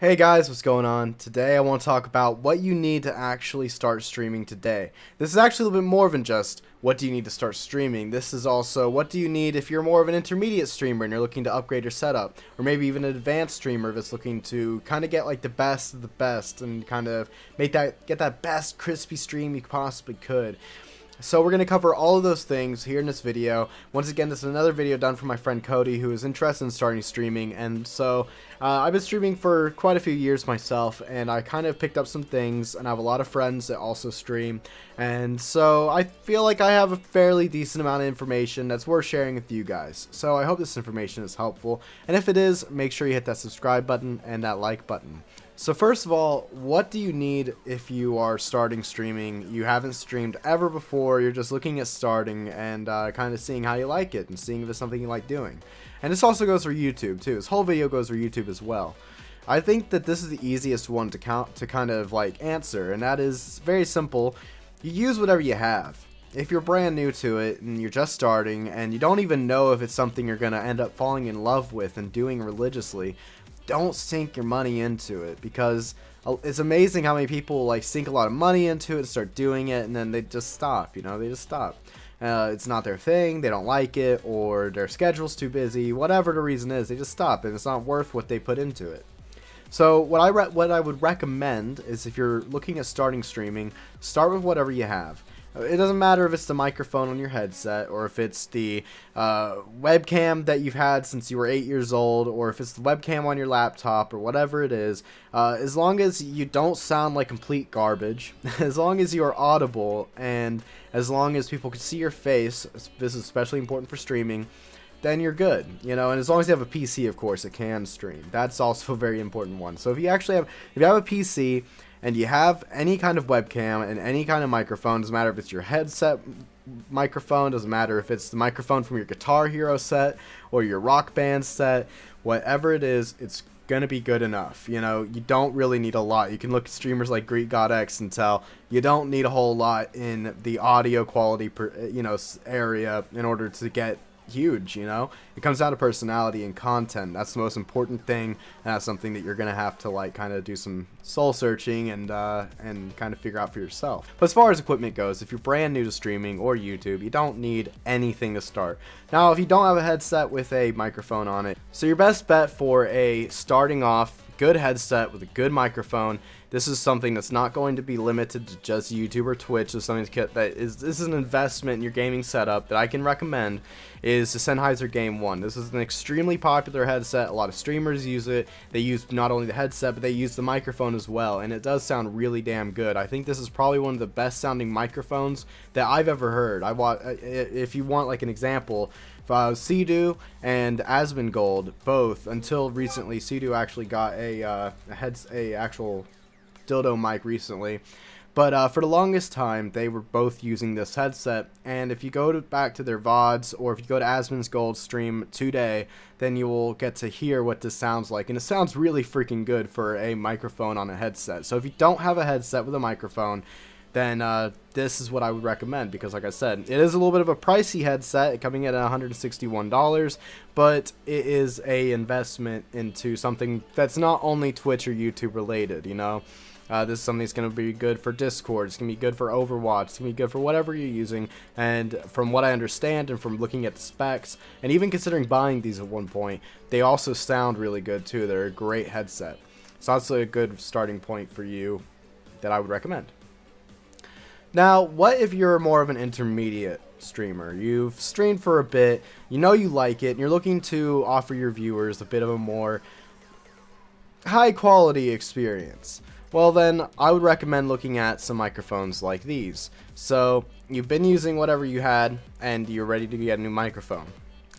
Hey guys, what's going on? Today I want to talk about what you need to actually start streaming today. This is actually a little bit more than just what do you need to start streaming. This is also what do you need if you're more of an intermediate streamer and you're looking to upgrade your setup, or maybe even an advanced streamer that's looking to kind of get like the best of the best and kind of get that best crispy stream you possibly could. So we're going to cover all of those things here in this video. Once again, this is another video done from my friend Cody, who is interested in starting streaming. And so I've been streaming for quite a few years myself, and I kind of picked up some things, and I have a lot of friends that also stream. And so I feel like I have a fairly decent amount of information that's worth sharing with you guys. So I hope this information is helpful. And if it is, make sure you hit that subscribe button and that like button. So first of all, what do you need if you are starting streaming? You haven't streamed ever before, you're just looking at starting and kind of seeing how you like it and seeing if it's something you like doing. And this also goes for YouTube too. This whole video goes for YouTube as well. I think that this is the easiest one to kind of like answer, and that is very simple. You use whatever you have. If you're brand new to it and you're just starting and you don't even know if it's something you're going to end up falling in love with and doing religiously, don't sink your money into it, because it's amazing how many people like sink a lot of money into it and start doing it and then they just stop, you know, they just stop. It's not their thing, they don't like it, or their schedule's too busy, whatever the reason is, they just stop and it's not worth what they put into it. So what I would recommend is, if you're looking at starting streaming, start with whatever you have. It doesn't matter if it's the microphone on your headset, or if it's the webcam that you've had since you were 8 years old, or if it's the webcam on your laptop, or whatever it is. As long as you don't sound like complete garbage, as long as you are audible, and as long as people can see your face, this is especially important for streaming, then you're good, you know. And as long as you have a PC, of course, it can stream. That's also a very important one. So if you have a PC and you have any kind of webcam and any kind of microphone, doesn't matter if it's your headset microphone, doesn't matter if it's the microphone from your Guitar Hero set or your Rock Band set, whatever it is, it's gonna be good enough. You know, you don't really need a lot. You can look at streamers like GreekGodX and tell you don't need a whole lot in the audio quality area in order to get huge. You know, it comes down to personality and content. That's the most important thing, and that's something that you're gonna have to like kind of do some soul searching and kind of figure out for yourself. But as far as equipment goes, if you're brand new to streaming or YouTube, you don't need anything to start. Now if you don't have a headset with a microphone on it, so your best bet for a starting off good headset with a good microphone, this is something that's not going to be limited to just YouTube or Twitch. This is an investment in your gaming setup that I can recommend, is the Sennheiser Game 1. This is an extremely popular headset. A lot of streamers use it. They use not only the headset, but they use the microphone as well, and it does sound really damn good. I think this is probably one of the best sounding microphones that I've ever heard. If you want like an example, Sea-Doo and Asmongold, both, until recently, Sea-Doo actually got a actual dildo mic recently, but for the longest time they were both using this headset. And if you go back to their VODs, or if you go to Asmongold's stream today, then you will get to hear what this sounds like, and it sounds really freaking good for a microphone on a headset. So if you don't have a headset with a microphone, then this is what I would recommend, because like I said, it is a little bit of a pricey headset, coming in at $161, but it is a investment into something that's not only Twitch or YouTube related, you know. This is something that's going to be good for Discord, it's going to be good for Overwatch, it's going to be good for whatever you're using. And from what I understand, and from looking at the specs, and even considering buying these at one point, they also sound really good too. They're a great headset. So that's a good starting point for you that I would recommend. Now, what if you're more of an intermediate streamer? You've streamed for a bit, you know you like it, and you're looking to offer your viewers a bit of a more high quality experience. Well then, I would recommend looking at some microphones like these. So, you've been using whatever you had, and you're ready to get a new microphone.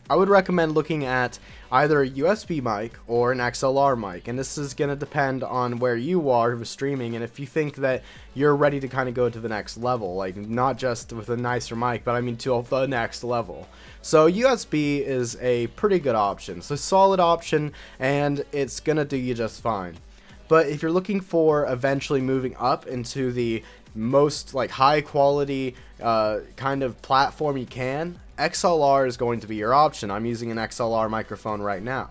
I would recommend looking at either a USB mic or an XLR mic, and this is going to depend on where you are with streaming, and if you think that you're ready to kind of go to the next level, like not just with a nicer mic, but I mean to the next level. So USB is a pretty good option. It's a solid option, and it's going to do you just fine. But if you're looking for eventually moving up into the most like high quality kind of platform you can, XLR is going to be your option. I'm using an XLR microphone right now.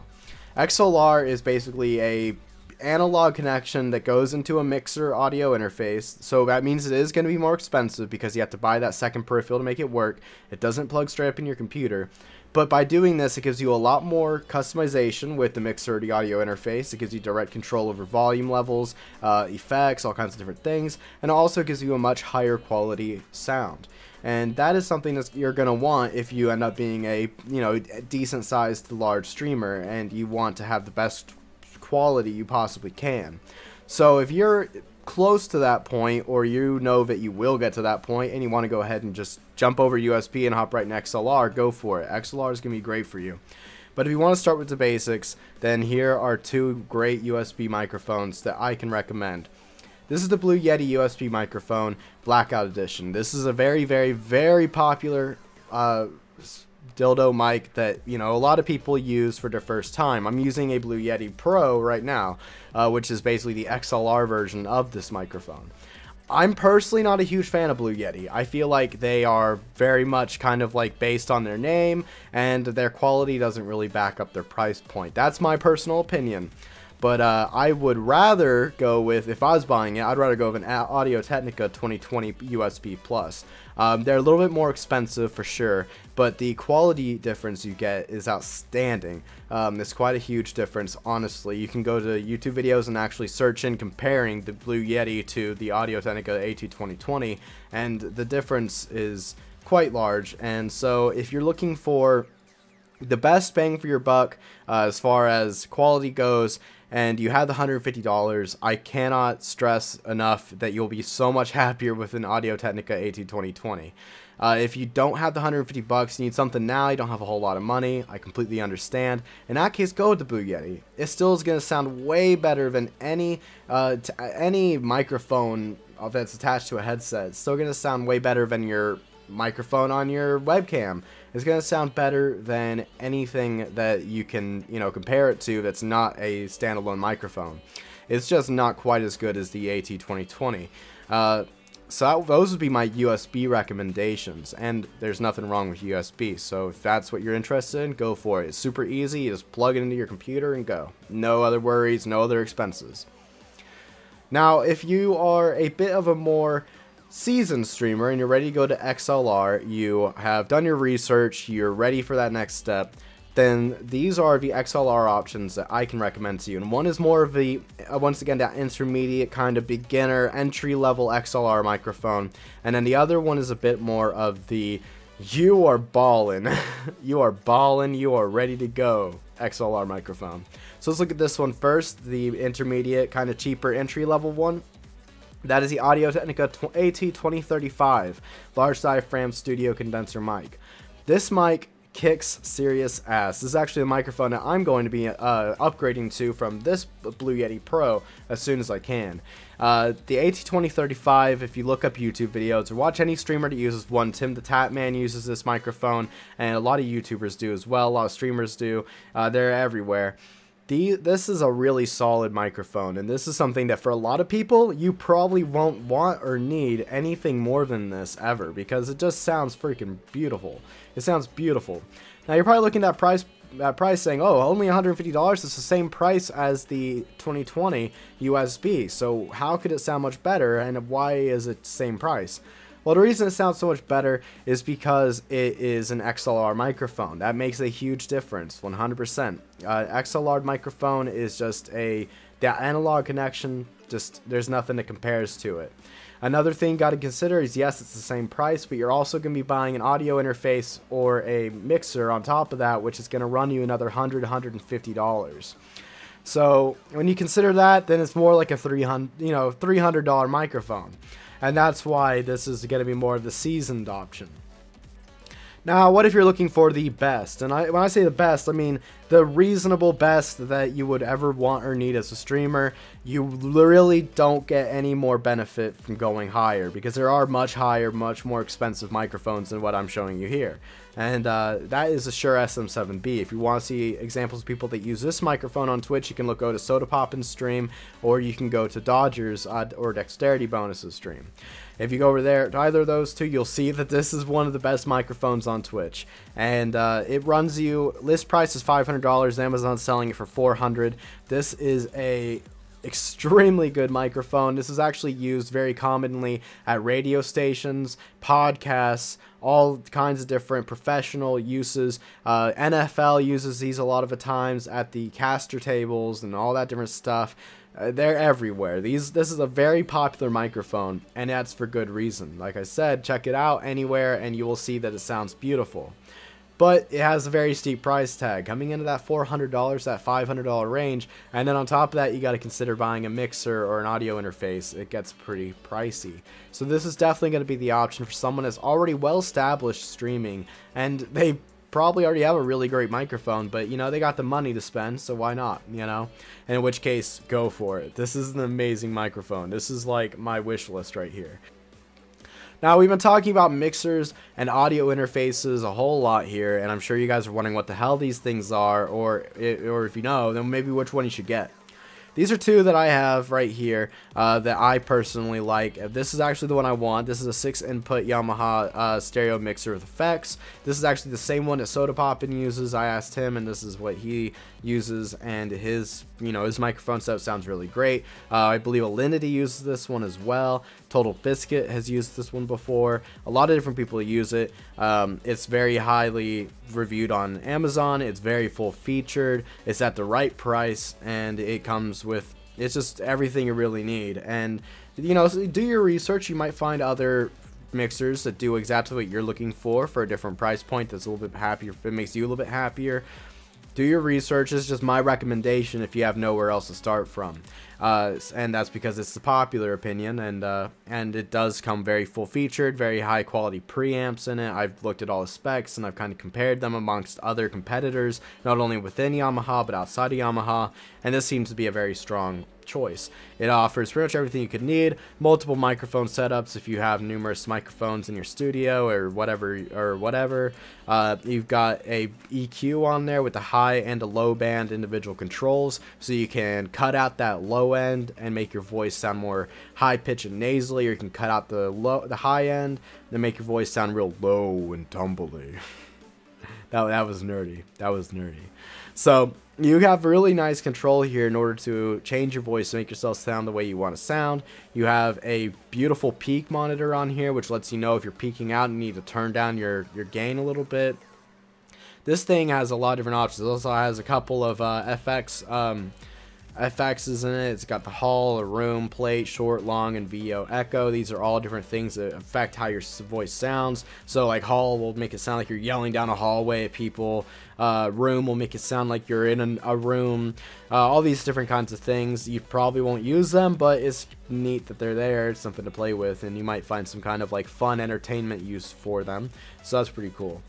XLR is basically analog connection that goes into a mixer audio interface, so that means it is going to be more expensive because you have to buy that second peripheral to make it work. It doesn't plug straight up in your computer. But by doing this, it gives you a lot more customization with the mixer or the audio interface. It gives you direct control over volume levels, effects, all kinds of different things, and it also gives you a much higher quality sound. And that is something that you're going to want if you end up being a, decent sized to large streamer and you want to have the best quality you possibly can. So if you're close to that point, or you know that you will get to that point and you want to go ahead and just jump over USB and hop right in XLR, go for it. XLR is going to be great for you. But if you want to start with the basics, then here are two great USB microphones that I can recommend. This is the Blue Yeti USB microphone, Blackout Edition. This is a very, very, very popular dildo mic that a lot of people use for their first time. I'm using a Blue Yeti Pro right now, which is basically the XLR version of this microphone. I'm personally not a huge fan of Blue Yeti. I feel like they are very much kind of like based on their name, and their quality doesn't really back up their price point. That's my personal opinion. But I would rather go with, if I was buying it, I'd rather go with an Audio-Technica 2020 USB Plus. They're a little bit more expensive for sure, but the quality difference you get is outstanding. It's quite a huge difference, honestly. You can go to YouTube videos and actually search in comparing the Blue Yeti to the Audio-Technica AT2020, and the difference is quite large. And so if you're looking for the best bang for your buck as far as quality goes, and you have the $150, I cannot stress enough that you'll be so much happier with an Audio-Technica AT2020. If you don't have the $150, you need something now, you don't have a whole lot of money, I completely understand. In that case, go with the Blue Yeti. It still is going to sound way better than any microphone that's attached to a headset. It's still going to sound way better than your microphone on your webcam. It's going to sound better than anything that you can, compare it to that's not a standalone microphone. It's just not quite as good as the AT2020. So those would be my USB recommendations, and there's nothing wrong with USB, so if that's what you're interested in, go for it. It's super easy, you just plug it into your computer and go. No other worries, no other expenses. Now, if you are a bit of a more seasoned streamer and you're ready to go to XLR, you have done your research, you're ready for that next step, then these are the XLR options that I can recommend to you. And one is more of the, once again, that intermediate kind of beginner entry-level XLR microphone, and then the other one is a bit more of the you are ballin', you are ballin', you are ready to go XLR microphone. So let's look at this one first, the intermediate, kind of cheaper entry-level one. That is the Audio-Technica AT2035 large diaphragm studio condenser mic. This mic kicks serious ass. This is actually a microphone that I'm going to be upgrading to from this Blue Yeti Pro as soon as I can. The AT2035, if you look up YouTube videos or watch any streamer that uses one, Tim the Tatman uses this microphone, and a lot of YouTubers do as well, a lot of streamers do. They're everywhere. This is a really solid microphone, and this is something that for a lot of people, you probably won't want or need anything more than this ever, because it just sounds freaking beautiful. It sounds beautiful. Now you're probably looking at that price saying, oh, only $150, it's the same price as the 2020 USB, so how could it sound much better, and why is it the same price? Well, the reason it sounds so much better is because it is an XLR microphone. That makes a huge difference, 100%. XLR microphone is just that analog connection, there's nothing that compares to it. Another thing you got to consider is, yes, it's the same price, but you're also going to be buying an audio interface or a mixer on top of that, which is going to run you another $100, $150. So when you consider that, then it's more like a $300 microphone. And that's why this is going to be more of the seasoned option. Now, what if you're looking for the best? And when I say the best, I mean the reasonable best that you would ever want or need as a streamer. You really don't get any more benefit from going higher, because there are much higher, much more expensive microphones than what I'm showing you here. And that is the Shure SM7B. If you want to see examples of people that use this microphone on Twitch, you can go to Soda Poppin's stream, or you can go to Dodger's or Dexterity Bonus's stream. If you go over there to either of those two, you'll see that this is one of the best microphones on Twitch. And it runs you, list price is $500, Amazon's selling it for $400. This is a extremely good microphone. This is actually used very commonly at radio stations, podcasts, all kinds of different professional uses. NFL uses these a lot of the times at the caster tables and all that different stuff. They're everywhere. This is a very popular microphone, and that's for good reason. Like I said, check it out anywhere and you will see that it sounds beautiful. But it has a very steep price tag, coming into that $400, that $500 range, and then on top of that, you got to consider buying a mixer or an audio interface. It gets pretty pricey. So this is definitely going to be the option for someone that's already well established streaming, and they probably already have a really great microphone, but you know, they got the money to spend, so why not, you know? And in which case, go for it. This is an amazing microphone. This is like my wish list right here. Now, we've been talking about mixers and audio interfaces a whole lot here, and I'm sure you guys are wondering what the hell these things are, or if you know, then maybe which one you should get. These are two that I have right here that I personally like. This is actually the one I want. This is a 6-input Yamaha stereo mixer with effects. This is actually the same one that Soda Poppin uses. I asked him, and this is what he uses, and his microphone setup sounds really great. I believe Alinity uses this one as well. Total Biscuit has used this one before. A lot of different people use it. It's very highly reviewed on Amazon. It's very full featured. It's at the right price, and it comes with, it's just everything you really need. And you know, so do your research. You might find other mixers that do exactly what you're looking for a different price point that's a little bit happier. It makes you a little bit happier. Do your research. It's just my recommendation if you have nowhere else to start from, and that's because it's the popular opinion, and it does come very full featured, very high quality preamps in it. I've looked at all the specs and I've kind of compared them amongst other competitors, not only within Yamaha but outside of Yamaha, and this seems to be a very strong choice. It offers pretty much everything you could need. Multiple microphone setups if you have numerous microphones in your studio or whatever. You've got a EQ on there with the high and a low band individual controls, so you can cut out that low end and make your voice sound more high pitched and nasally, or you can cut out the high end and make your voice sound real low and tumbly. that was nerdy. So you have really nice control here in order to change your voice to make yourself sound the way you want to sound. You have a beautiful peak monitor on here, which lets you know if you're peaking out and you need to turn down your gain a little bit. This thing has a lot of different options. It also has a couple of FXs in it. It's got the hall, a room, plate, short, long, and VO echo. These are all different things that affect how your voice sounds. So like hall will make it sound like you're yelling down a hallway at people. Room will make it sound like you're in a room. All these different kinds of things. You probably won't use them, but it's neat that they're there. It's something to play with, and you might find some kind of like fun entertainment use for them. So that's pretty cool.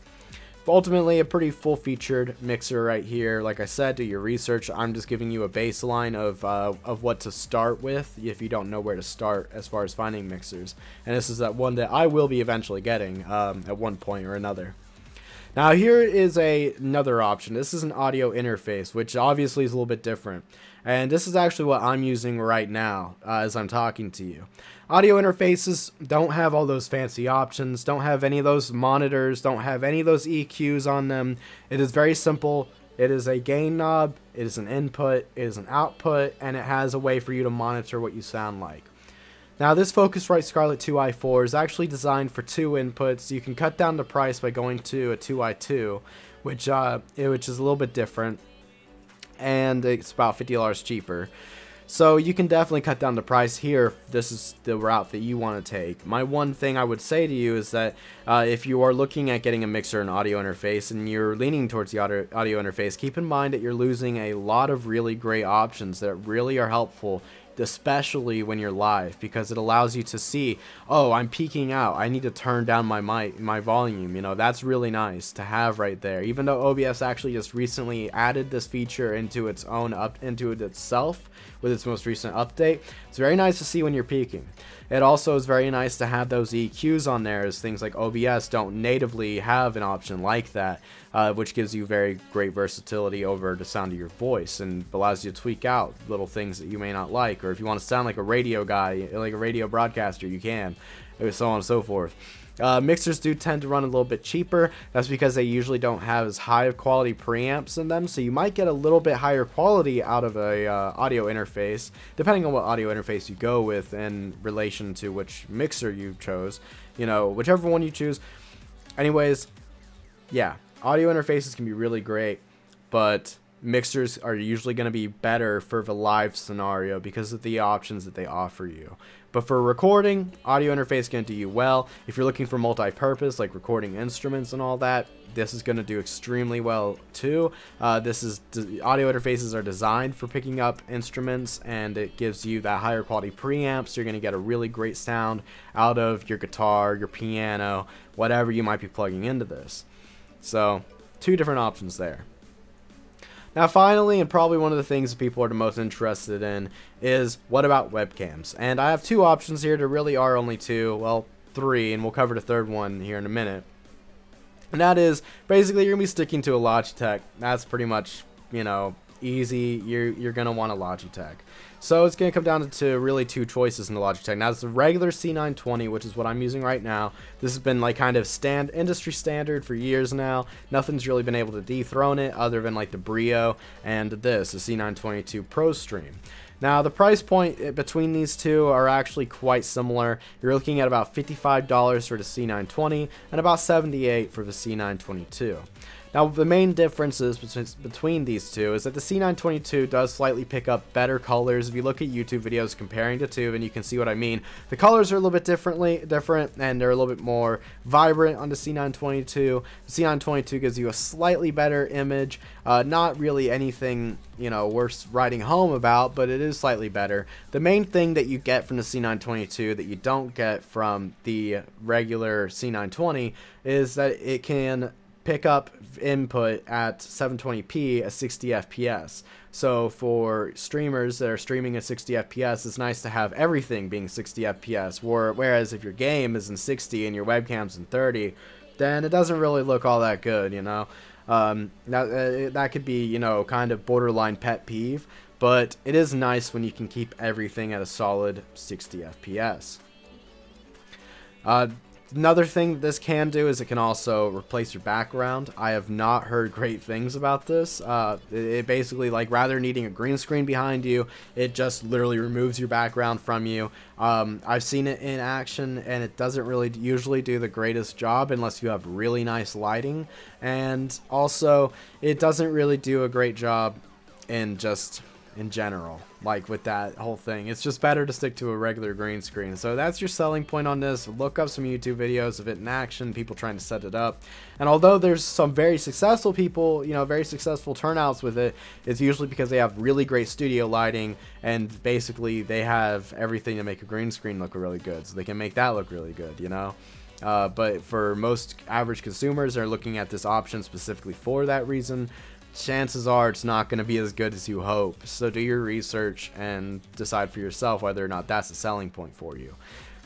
Ultimately, a pretty full-featured mixer right here. Like I said, do your research. I'm just giving you a baseline of what to start with if you don't know where to start as far as finding mixers. And this is that one that I will be eventually getting at one point or another. Now here is another option. This is an audio interface, which obviously is a little bit different. And this is actually what I'm using right now as I'm talking to you. Audio interfaces don't have all those fancy options, don't have any of those monitors, don't have any of those EQs on them. It is very simple. It is a gain knob, it is an input, it is an output, and it has a way for you to monitor what you sound like. Now this Focusrite Scarlett 2i4 is actually designed for 2 inputs. You can cut down the price by going to a 2i2, which is a little bit different, and it's about $50 cheaper. So you can definitely cut down the price here if this is the route that you want to take. My one thing I would say to you is that if you are looking at getting a mixer and audio interface and you're leaning towards the audio interface, keep in mind that you're losing a lot of really great options that really are helpful, especially when you're live, because it allows you to see, oh, I'm peaking out, I need to turn down my volume. You know, that's really nice to have right there. Even though OBS actually just recently added this feature into its own itself with its most recent update, it's very nice to see when you're peaking. It also is very nice to have those EQs on there, as things like OBS don't natively have an option like that, which gives you very great versatility over the sound of your voice and allows you to tweak out little things that you may not like. Or if you want to sound like a radio guy, like a radio broadcaster, you can. so on and so forth. Mixers do tend to run a little bit cheaper. That's because they usually don't have as high of quality preamps in them, so you might get a little bit higher quality out of a audio interface, depending on what audio interface you go with in relation to which mixer you chose. You know, whichever one you choose. Anyways, yeah, audio interfaces can be really great, but mixers are usually going to be better for the live scenario because of the options that they offer you. But for recording, audio interface is going to do you well. If you're looking for multi-purpose, like recording instruments and all that, this is going to do extremely well too. Audio interfaces are designed for picking up instruments, and it gives you that higher quality preamp, so you're going to get a really great sound out of your guitar, your piano, whatever you might be plugging into this. So, two different options there. Now finally, and probably one of the things that people are the most interested in, is what about webcams? And I have two options here. There really are only two, well, three, and we'll cover the third one here in a minute. And that is, basically, you're going to be sticking to a Logitech. That's pretty much, you know, easy. You're going to want a Logitech. So it's going to come down to really two choices in the Logitech. Now, it's the regular C920, which is what I'm using right now. This has been like kind of industry standard for years now. Nothing's really been able to dethrone it other than like the Brio and this, the C922 Pro Stream. Now, the price point between these two are actually quite similar. You're looking at about $55 for the C920 and about $78 for the C922. Now, the main differences between these two is that the C922 does slightly pick up better colors. If you look at YouTube videos comparing the two, and you can see what I mean. The colors are a little bit different, and they're a little bit more vibrant on the C922. The C922 gives you a slightly better image. Not really anything, you know, worth writing home about, but it is slightly better. The main thing that you get from the C922 that you don't get from the regular C920 is that it can pick up input at 720p at 60 FPS. So for streamers that are streaming at 60 FPS, it's nice to have everything being 60 FPS. Whereas if your game is in 60 and your webcam's in 30, then it doesn't really look all that good, you know. That could be, you know, kind of borderline pet peeve, but it is nice when you can keep everything at a solid 60 FPS. Another thing that this can do is it can also replace your background. I have not heard great things about this. It basically, like, rather needing a green screen behind you, it just literally removes your background from you. I've seen it in action, and it doesn't really usually do the greatest job unless you have really nice lighting. And also, it doesn't really do a great job in general, like with that whole thing. It's just better to stick to a regular green screen. So that's your selling point on this. Look up some YouTube videos of it in action, people trying to set it up. And although there's some very successful people, you know, very successful turnouts with it, it's usually because they have really great studio lighting, and basically they have everything to make a green screen look really good, so they can make that look really good, you know. But for most average consumers that are looking at this option specifically for that reason, chances are it's not going to be as good as you hope. So do your research and decide for yourself whether or not that's a selling point for you.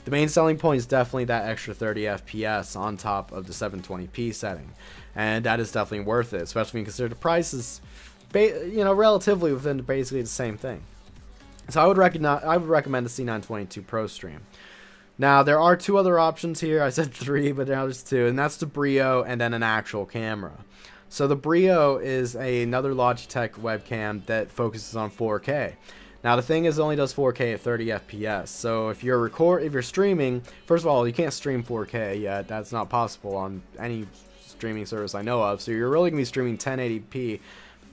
The main selling point is definitely that extra 30 FPS on top of the 720p setting, and that is definitely worth it, especially when you consider the price is, you know, relatively within basically the same thing. So I would recommend the C922 Pro Stream. Now, there are two other options here. I said three, but now there's two, and that's the Brio and then an actual camera. So the Brio is another Logitech webcam that focuses on 4K. Now the thing is, it only does 4K at 30 FPS. So if you're streaming, first of all, you can't stream 4K yet. That's not possible on any streaming service I know of. So you're really gonna be streaming 1080p,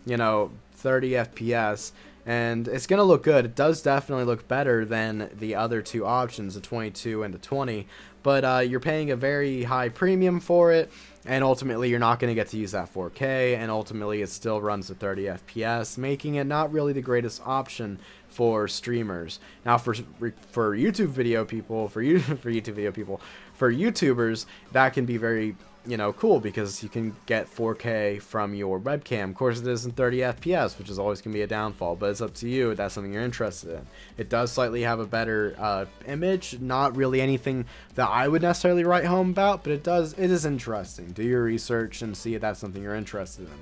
you know, 30 FPS, and it's gonna look good. It does definitely look better than the other two options, the 22 and the 20. But you're paying a very high premium for it, and ultimately you're not going to get to use that 4K, and ultimately it still runs at 30 FPS, making it not really the greatest option for streamers. Now for YouTube video people, for YouTubers, that can be very, you know, cool, because you can get 4K from your webcam. Of course, it isn't 30 FPS, which is always going to be a downfall, but it's up to you if that's something you're interested in. It does slightly have a better image, not really anything that I would necessarily write home about, but it is interesting. Do your research and see if that's something you're interested in.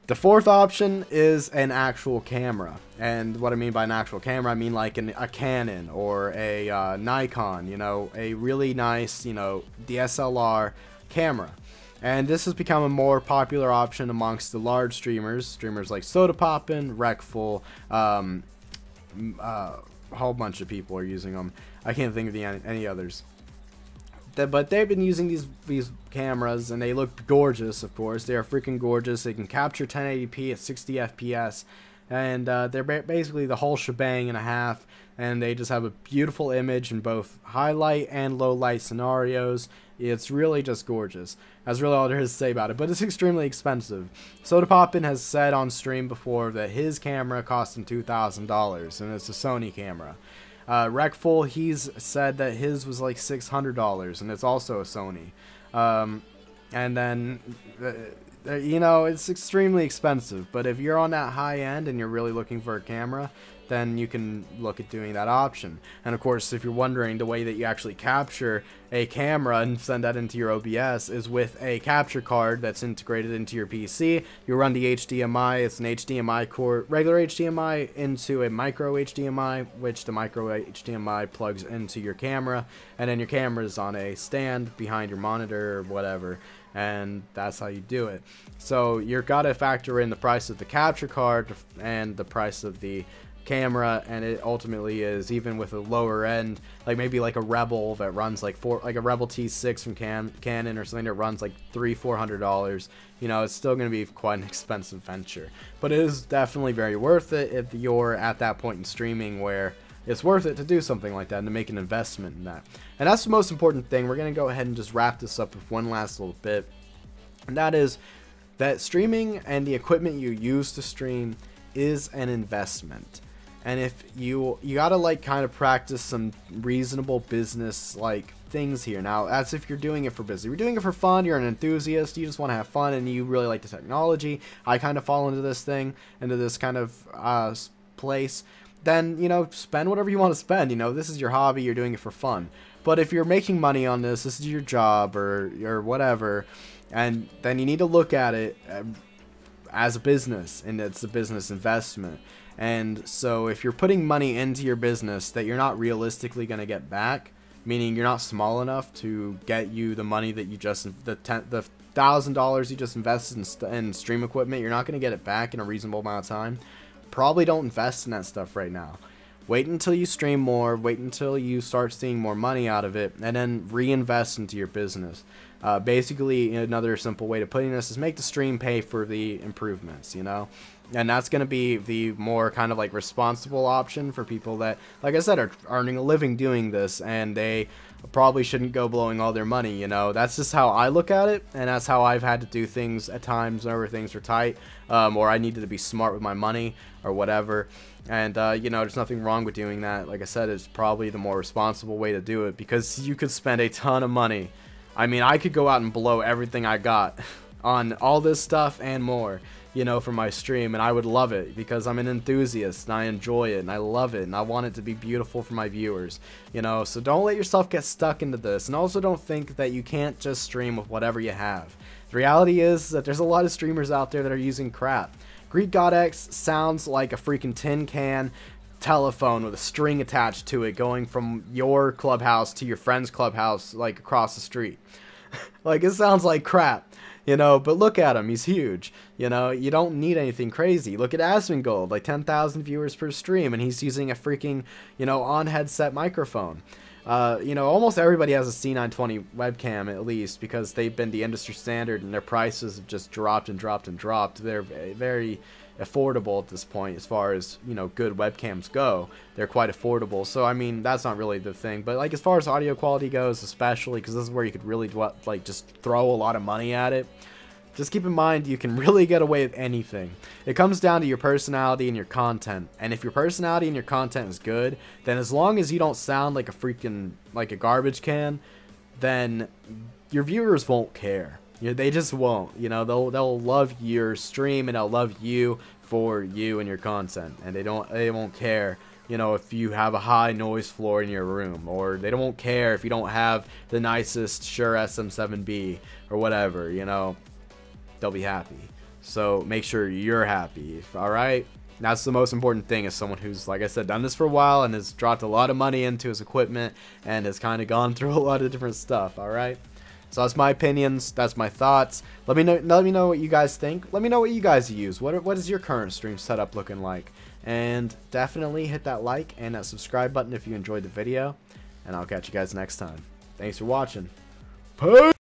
The fourth option is an actual camera. And what I mean by an actual camera, I mean like a Canon or a Nikon, you know, a really nice, you know, DSLR camera. And this has become a more popular option amongst the large streamers like Soda Poppin', Wreckful, a whole bunch of people are using them. I can't think of any others. But they've been using these cameras, and they look gorgeous, of course. They are freaking gorgeous. They can capture 1080p at 60 FPS, and they're basically the whole shebang and a half, and they just have a beautiful image in both high light and low light scenarios. It's really just gorgeous. That's really all there is to say about it, but it's extremely expensive. Soda Poppin' has said on stream before that his camera cost him $2,000, and it's a Sony camera. Wreckful, he's said that his was like $600, and it's also a Sony. And then, you know, it's extremely expensive, but if you're on that high end and you're really looking for a camera, then you can look at doing that option. And of course, if you're wondering, the way that you actually capture a camera and send that into your OBS is with a capture card that's integrated into your PC. You run the HDMI, it's an HDMI cord, regular HDMI into a micro HDMI, which the micro HDMI plugs into your camera, and then your camera is on a stand behind your monitor or whatever, and that's how you do it. So you've got to factor in the price of the capture card and the price of the camera, and it ultimately is, even with a lower end, like maybe like a Rebel that runs like a Rebel T6 from Canon or something that runs like $300-400, you know, it's still going to be quite an expensive venture, but it is definitely very worth it if you're at that point in streaming where it's worth it to do something like that and to make an investment in that. And that's the most important thing. We're going to go ahead and just wrap this up with one last little bit, and that is that streaming and the equipment you use to stream is an investment. And if you gotta like kind of practice some reasonable business like things here. Now, that's if you're doing it for business. If you're doing it for fun, you're an enthusiast, you just want to have fun, and you really like the technology. I kind of fall into this thing, into this kind of place. Then, you know, spend whatever you want to spend. You know, this is your hobby, you're doing it for fun. But if you're making money on this, this is your job or whatever, and then you need to look at it as a business, and it's a business investment. And so if you're putting money into your business that you're not realistically going to get back, meaning you're not small enough to get you the money that you just, the $1,000 you just invested in stream equipment, you're not going to get it back in a reasonable amount of time, probably don't invest in that stuff right now. Wait until you stream more, wait until you start seeing more money out of it, and then reinvest into your business. Basically, another simple way to putting this is make the stream pay for the improvements, you know? And that's going to be the more kind of like responsible option for people that, like I said, are earning a living doing this, and they probably shouldn't go blowing all their money, you know? That's just how I look at it, and that's how I've had to do things at times whenever things are tight, or I needed to be smart with my money or whatever. And, you know, there's nothing wrong with doing that. Like I said, it's probably the more responsible way to do it, because you could spend a ton of money. I mean, I could go out and blow everything I got on all this stuff and more, you know, for my stream, and I would love it because I'm an enthusiast and I enjoy it and I love it and I want it to be beautiful for my viewers, you know. So don't let yourself get stuck into this, and also don't think that you can't just stream with whatever you have. The reality is that there's a lot of streamers out there that are using crap. Greek God X sounds like a freaking tin can telephone with a string attached to it going from your clubhouse to your friend's clubhouse, like across the street. Like, it sounds like crap, you know, but look at him, he's huge, you know. You don't need anything crazy. Look at Asmongold, like 10,000 viewers per stream, and he's using a freaking, you know, on headset microphone. You know, almost everybody has a C920 webcam, at least, because they've been the industry standard, and their prices have just dropped and dropped and dropped. They're very affordable at this point as far as, you know, good webcams go. They're quite affordable. So I mean, that's not really the thing, but like as far as audio quality goes, especially because this is where you could really like just throw a lot of money at it, just keep in mind you can really get away with anything. It comes down to your personality and your content, and if your personality and your content is good, then as long as you don't sound like a freaking like a garbage can, then your viewers won't care. You know, they just won't. You know, they'll love your stream, and they'll love you for you and your content, and they won't care, you know, if you have a high noise floor in your room, or they won't care if you don't have the nicest Shure SM7B or whatever, you know. They'll be happy. So make sure you're happy. Alright? That's the most important thing, as someone who's, like I said, done this for a while and has dropped a lot of money into his equipment and has kind of gone through a lot of different stuff. Alright? So that's my opinions, that's my thoughts. Let me know what you guys think. Let me know what you guys use. What is your current stream setup looking like? And definitely hit that like and that subscribe button if you enjoyed the video. And I'll catch you guys next time. Thanks for watching. Peace!